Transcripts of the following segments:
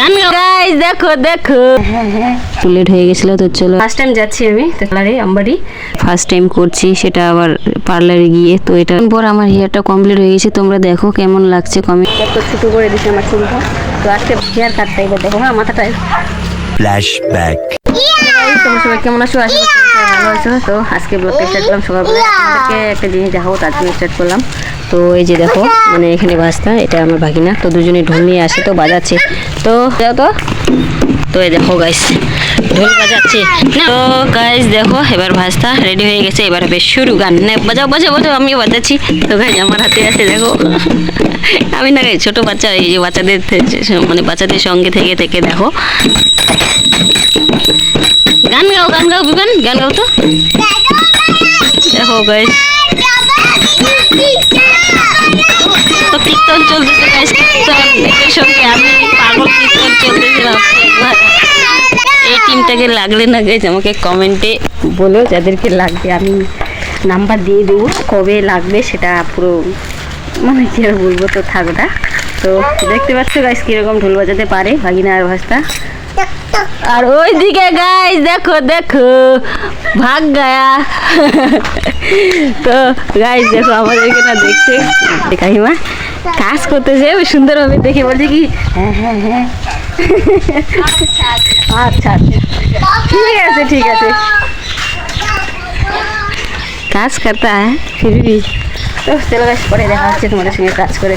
গান গাইস দেখো দেখো লেট হয়ে গেছিল তো চলো ফার্স্ট টাইম যাচ্ছি আমি পার্লারে আমবাড়ি ফার্স্ট টাইম করছি সেটা আবার পার্লারে গিয়ে তো এটা পর আমার হেয়ারটা কমপ্লিট হয়ে গেছে তোমরা দেখো কেমন লাগছে কমেন্ট একটু ছোট করে দিছি আমার চুলটা তো আজকে হেয়ার কাটতে হবে দেখো হ্যাঁ মাথাটা ফ্ল্যাশব্যাক তোমরা সবাই কেমন আছো আশা করি ভালো আছো তো আজকে ব্লগটা স্টার্ট করলাম সকালবেলা আপনাদেরকে একটা জিনিস দেখাবো তার জন্য স্টার্ট করলাম তো এই যে দেখো মানে এখানে ভাস্তা এটা আমার ভাগিনা তো দুজনে ঢোল নিয়ে আসে তো বাজাচ্ছে তো যাও তো এই দেখো গাইস ঢোল বাজাচ্ছে তো গাইস দেখো এবার ভাস্তা রেডি হয়ে গেছে এবার বেশ শুরু গান বাজাও বাজাও বাজাও আমিও বাজাচ্ছি তো গাইস আমার হাতে আছে দেখো আমি না গাই ছোট বাচ্চা এই যে বাচ্চাদের মানে বাচ্চাদের সঙ্গে থেকে থেকে দেখো গান গাও বিমান গান গাও তো দেখো গাইস তো কীর্তন চলতেছে গাইস কীর্তন এর সঙ্গে আমি পাগল কীর্তন চলতেছিলাম এই টিমটাকে লাগলে না গাইস আমাকে কমেন্টে বলো যাদেরকে লাগবে আমি নাম্বার দিয়ে দেবো কবে লাগবে সেটা পুরো মানে কি আর বলবো তো থাকোটা তো দেখতে পাচ্ছ গাইস কিরকম ঢোল বাজাতে পারে ভাগিনা আর ভাস্তা আর ওই দিকে গাইস দেখো দেখো ভাগ গায়া তো গাইস দেখো আমাদেরকে না দেখছে কাকিমা কাজ করতেছে সুন্দরভাবে দেখে বলছে কি হ্যাঁ হ্যাঁ হ্যাঁ আচ্ছা ঠিক আছে কাজ করতা হ্যাঁ ফির भी তো চলো গাইস পরে দেখা হচ্ছে তোমাদের সঙ্গে কাজ করে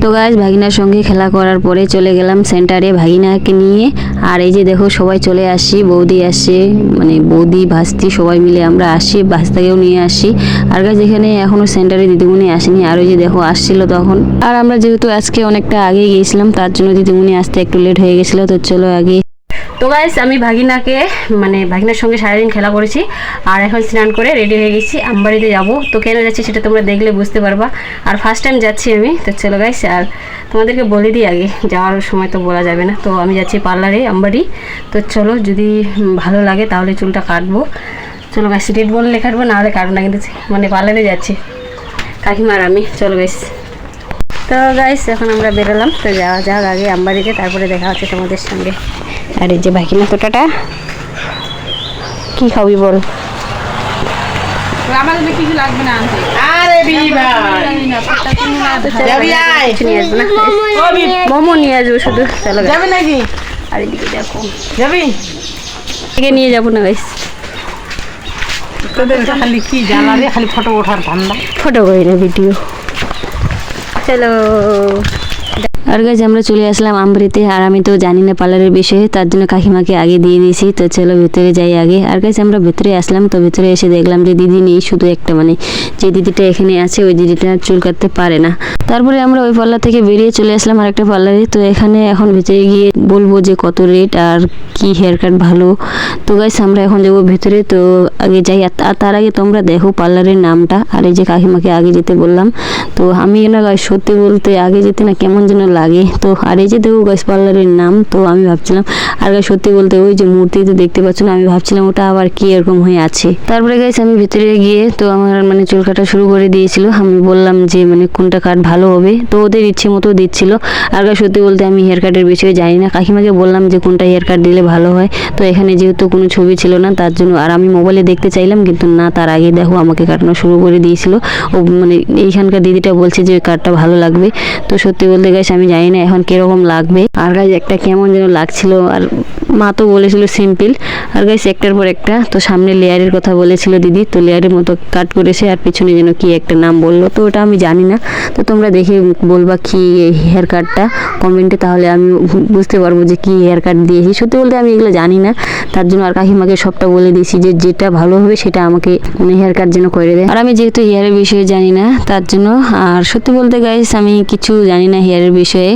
তো গাইস ভাগিনার সঙ্গে খেলা করার পরে চলে গেলাম সেন্টারে ভাগিনাকে নিয়ে আর এই যে দেখো সবাই চলে আসি বৌদি আসে মানে বৌদি ভাস্তি সবাই মিলে আমরা আসি ভাস্তাকেও নিয়ে আসি আর গাইস এখানে এখনো সেন্টারে দিদিমণি আসেনি আর ওই যে দেখো আসছিল তখন আর আমরা যেহেতু আজকে অনেকটা আগে গিয়েছিলাম তার জন্য দিদিমণি আসতে একটু লেট হয়ে গেছিলো তো চলো আগে তো গাইস আমি ভাগিনাকে মানে ভাগিনার সঙ্গে সারাদিন খেলা করেছি আর এখন স্নান করে রেডি হয়ে গেছি আমবাড়িতে যাবো তো কেন যাচ্ছি সেটা তোমরা দেখলে বুঝতে পারবা আর ফার্স্ট টাইম যাচ্ছি আমি তো চলো গাইস আর তোমাদেরকে বলে দিই আগে যাওয়ার সময় তো বলা যাবে না তো আমি যাচ্ছি পার্লারে আমবাড়ি তো চলো যদি ভালো লাগে তাহলে চুলটা কাটবো চলো গাইস রেড বললে কাটবো না হলে কাটবো না কিন্তু মানে পার্লারে যাচ্ছি কাকিমার আমি চলো গাইস তো গাইস এখন আমরা বেরোলাম তো যাওয়া যাক আগে আমবাড়িতে তারপরে দেখা হচ্ছে তোমাদের সঙ্গে আর এই যে ভাগিনা তোটাটা কি খাবি বল আমাদের কিছু লাগবে না আনতে আরে বিবা যাবি আয় মোমো নিয়ে আসবো শুধু চলো যাবে নাকি আর এদিকে দেখো যাবি থেকে নিয়ে যাবো না গাইস তোদের খালি কি জ্বালা রে খালি ফটো ওঠার ধান্দা ফটো করি না ভিডিও চলো আর গাইস আমরা চলে আসলাম আমবাড়িতে আর আমি তো জানি না পার্লারের বিষয়ে তার জন্য কাকিমাকে আগে দিয়ে দিয়েছি তো চলো ভেতরে যাই আগে আর গাইস আমরা ভেতরে আসলাম তো ভেতরে এসে দেখলাম যে দিদি নেই শুধু একটা মানে যে দিদিটা এখানে আছে ওই দিদিটা চুল কাটতে পারে না তারপরে আমরা ওই পার্লার থেকে বেরিয়ে চলে আসলাম আরেকটা পার্লারে তো এখানে এখন ভেতরে গিয়ে বলবো যে কত রেট আর কি হেয়ার কাট ভালো তো গাইস আমরা এখন যাবো ভেতরে তো আগে যাই আর তার আগে তোমরা দেখো পার্লারের নামটা আর এই যে কাকিমাকে আগে যেতে বললাম তো আমি না গাইস সত্যি বলতে আগে যেতে না কেমন যেন লাগে তো আর এই যে দেখো গাইস পার্লারের নাম তো আমি ভাবছিলাম আর গাইস সত্যি বলতে ওই যে মূর্তি তো দেখতে পাচ্ছ না আমি ভাবছিলাম ওটা আবার কি এরকম হয়ে আছে তারপরে গাইস আমি ভিতরে গিয়ে তো আমার মানে চুল কাটা শুরু করে দিয়েছিল আমি বললাম যে মানে কোনটা কাট ভালো হবে তো ওদের ইচ্ছে মতো দিচ্ছিল আর গাইস সত্যি বলতে আমি হেয়ার কাটের বিষয়ে জানি না কাকিমাকে বললাম যে কোনটা হেয়ার কাট দিলে ভালো হয় তো এখানে যেহেতু কোনো ছবি ছিল না তার জন্য আর আমি মোবাইলে দেখতে চাইলাম কিন্তু না তার আগে দেখো আমাকে কাটানো শুরু করে দিয়েছিল ও মানে এইখানকার দিদিটা বলছে যে কাটটা ভালো লাগবে তো সত্যি বলতে গাইস আমি জানি না এখন কিরকম লাগবে আর গাইস একটা কেমন যেন লাগছিল আর মা তো বলেছিল সিম্পল আর গাইস একটার পর একটা তো সামনে লেয়ারের কথা বলেছিল দিদি তো লেয়ারের মতো কাট করেছে আর পিছনে যেন কি একটা নাম বললো তো ওটা আমি জানি না তো তোমরা দেখে বলবা কি হেয়ার কাটটা কমেন্টে তাহলে আমি বুঝতে পারবো যে কি হেয়ার কাট দিয়েছি সত্যি বলতে আমি এগুলো জানি না তার জন্য আর কাকিমাকে সবটা বলে দিয়েছি যে যেটা ভালো হবে সেটা আমাকে মানে হেয়ার কাট যেন করে দেয় আর আমি যেহেতু হেয়ারের বিষয়ে জানি না তার জন্য আর সত্যি বলতে গাইস আমি কিছু জানি না হেয়ারের বিষয়ে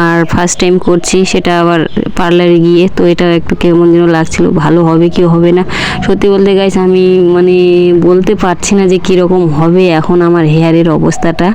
আর ফার্স্ট টাইম করছি সেটা আবার পার্লারে গিয়ে তো এটা একটু কেমন যেন লাগছিল ভালো হবে কি হবে না সত্যি বলতে গাইস আমি মানে বলতে পারছি না যে কীরকম হবে এখন আমার হেয়ারের অবস্থাটা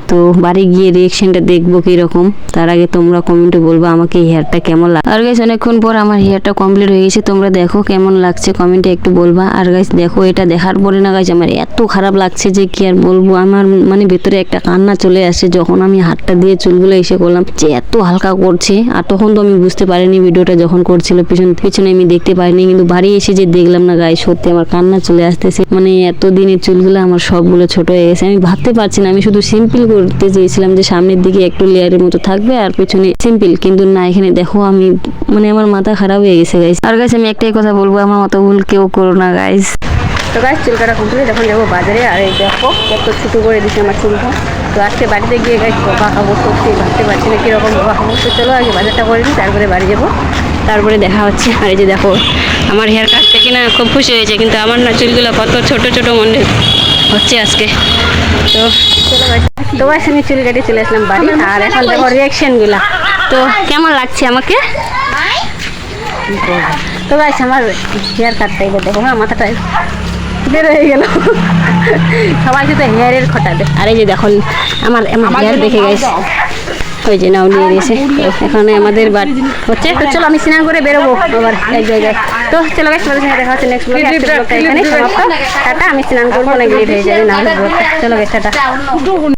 তো বাড়ি গিয়ে রিয়েকশনটা দেখবো কিরকম। তার আগে তোমরা কমেন্টে বলবো আমাকে এই হেয়ারটা কেমন লাগে। আর গাইস অনেকক্ষণ পর আমার হেয়ারটা কমপ্লিট হয়ে গেছে, তোমরা দেখো কেমন লাগছে কমেন্টে একটু বলবা। আর গাইস দেখো এটা দেখার পরে না গাইস আমার এত খারাপ লাগছে যে কি আর বলবো। আমার মানে ভেতরে একটা কান্না চলে আসে যখন আমি হাতটা দিয়ে চুলগুলো এসে করলাম, যে এত হালকা করছে। আর তখন তো আমি বুঝতে পারিনি ভিডিওটা যখন করছিল, পিছনে আমি দেখতে পারিনি, কিন্তু বাড়ি এসে যে দেখলাম না গাইস সত্যি আমার কান্না চলে আসতেছে। মানে এত দিনের চুলগুলো আমার সবগুলো ছোট হয়ে গেছে। আমি ভাবতে পারছি না, আমি শুধু সিম্পল করতে চেয়েছিলাম যে সামনের দিকে একটু লেয়ারের মতো থাকবে আর পিছনে সিম্পল, কিন্তু না এখানে দেখো আমি মানে আমার মাথা খারাপ হয়ে গেছে গাইস। আর গাইস আমি একটাই কথা বলবো, আমার মতো ভুল কেউ করো না গাইস। তো গাইস চুল কাটা কমপ্লিট, এখন যাবো বাজারে। আর এই দেখো কত ছোটো করে দিচ্ছে আমার চুলটা। তো আজকে বাড়িতে গিয়ে গাইস বকা খাবো, সত্যি ভাবতে পারছি না কীরকম বকা খাবো। তো চলো আগে বাজারটা করে নিই, তারপরে বাড়ি যাবো, তারপরে দেখা হচ্ছে। আর এই যে দেখো আমার হেয়ার কাট থেকে না খুব খুশি হয়েছে, কিন্তু আমার না চুলগুলো কত ছোট ছোট মনে হচ্ছে আজকে। তো চলো গাইস, তো গাইস আমি চুল কেটে চলে আসলাম বাড়ি। আর এখন দেখো রিয়াকশনগুলো তো কেমন লাগছে আমাকে। তো গাইস আমার হেয়ার কাটটা এবার দেখো, হ্যাঁ মাথাটা বের হয়ে গেল। সবাই কিন্তু হেয়ারের খটাবে। আর এই যে দেখো আমার হেয়ার দেখে গাইস, ওই যে নাও নিয়ে দিয়েছে। তো এখানে আমাদের বাড়ি হচ্ছে। তো চলো আমি স্নান করে বেরোবো আবার এক জায়গায়। তো চলো গাইস তোমাদের সাথে দেখা হচ্ছে নেক্সট ব্লগে। আজকের ব্লগটা এখানে সমাপ্ত। টাটা, আমি স্নান করবো, অনেক লেট হয়ে যাবে না হলে ব্লগটা। চলো গাইস টাটা।